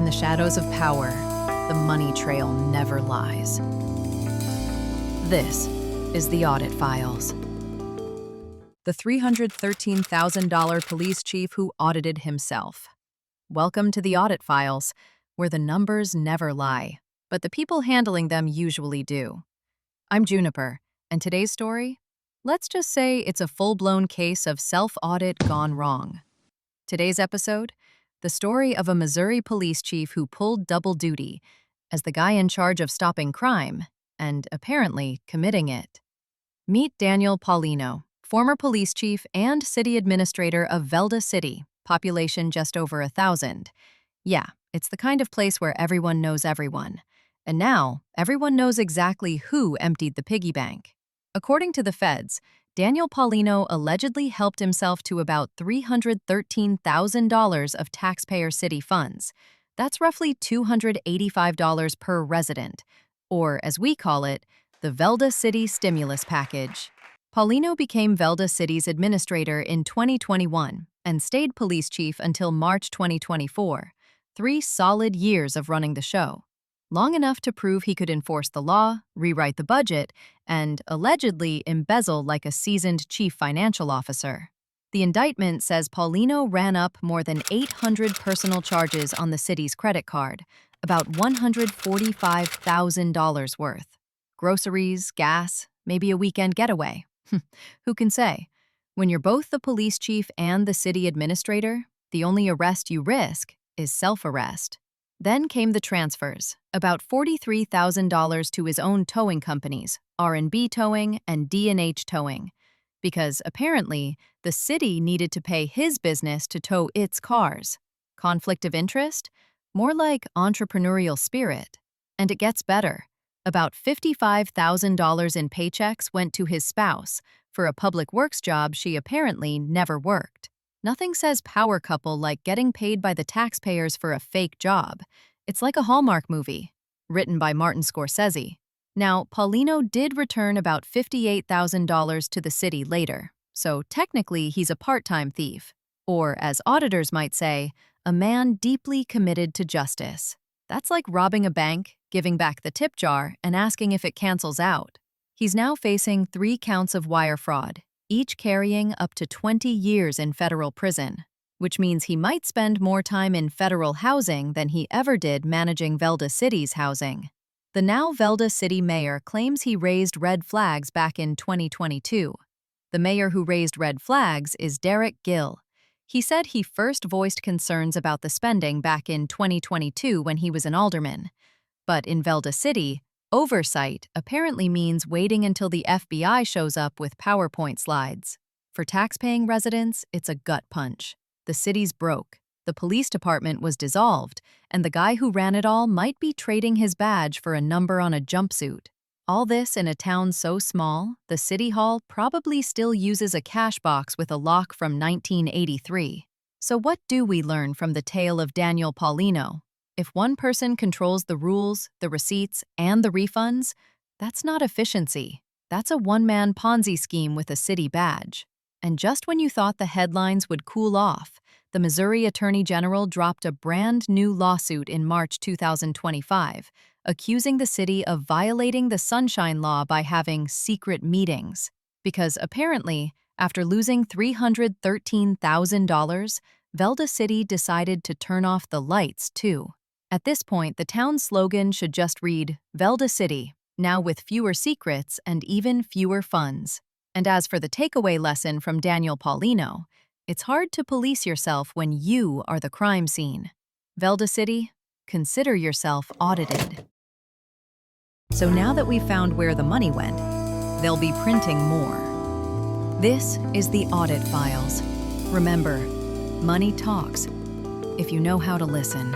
In the shadows of power, the money trail never lies. This is the Audit Files. The $313,000 police chief who audited himself. Welcome to the Audit Files, where the numbers never lie, but the people handling them usually do. I'm Juniper, and today's story? Let's just say it's a full-blown case of self-audit gone wrong. Today's episode? The story of a Missouri police chief who pulled double duty as the guy in charge of stopping crime and, apparently, committing it. Meet Daniel Paulino, former police chief and city administrator of Velda City, population just over 1,000. Yeah, it's the kind of place where everyone knows everyone. And now, everyone knows exactly who emptied the piggy bank. According to the feds, Daniel Paulino allegedly helped himself to about $313,000 of taxpayer city funds. That's roughly $285 per resident, or as we call it, the Velda City stimulus package. Paulino became Velda City's administrator in 2021 and stayed police chief until March 2024, 3 solid years of running the show. Long enough to prove he could enforce the law, rewrite the budget, and allegedly embezzle like a seasoned chief financial officer. The indictment says Paulino ran up more than 800 personal charges on the city's credit card, about $145,000 worth. Groceries, gas, maybe a weekend getaway. Who can say? When you're both the police chief and the city administrator, the only arrest you risk is self-arrest. Then came the transfers, about $43,000 to his own towing companies, R&B Towing and D&H Towing, because apparently the city needed to pay his business to tow its cars. Conflict of interest? More like entrepreneurial spirit. And it gets better. About $55,000 in paychecks went to his spouse for a public works job she apparently never worked. Nothing says power couple like getting paid by the taxpayers for a fake job. It's like a Hallmark movie, written by Martin Scorsese. Now, Paulino did return about $58,000 to the city later, so technically he's a part-time thief. Or, as auditors might say, a man deeply committed to justice. That's like robbing a bank, giving back the tip jar, and asking if it cancels out. He's now facing 3 counts of wire fraud, each carrying up to 20 years in federal prison, which means he might spend more time in federal housing than he ever did managing Velda City's housing. The now Velda City mayor claims he raised red flags back in 2022. The mayor who raised red flags is Derek Gill. He said he first voiced concerns about the spending back in 2022 when he was an alderman. But in Velda City, oversight apparently means waiting until the FBI shows up with PowerPoint slides. For tax-paying residents, it's a gut punch. The city's broke, the police department was dissolved, and the guy who ran it all might be trading his badge for a number on a jumpsuit. All this in a town so small, the city hall probably still uses a cash box with a lock from 1983. So what do we learn from the tale of Daniel Paulino? If one person controls the rules, the receipts, and the refunds, that's not efficiency. That's a one-man Ponzi scheme with a city badge. And just when you thought the headlines would cool off, the Missouri Attorney General dropped a brand new lawsuit in March 2025, accusing the city of violating the Sunshine Law by having secret meetings. Because apparently, after losing $313,000, Velda City decided to turn off the lights, too. At this point, the town's slogan should just read, Velda City, now with fewer secrets and even fewer funds. And as for the takeaway lesson from Daniel Paulino, it's hard to police yourself when you are the crime scene. Velda City, consider yourself audited. So now that we've found where the money went, they'll be printing more. This is the Audit Files. Remember, money talks if you know how to listen.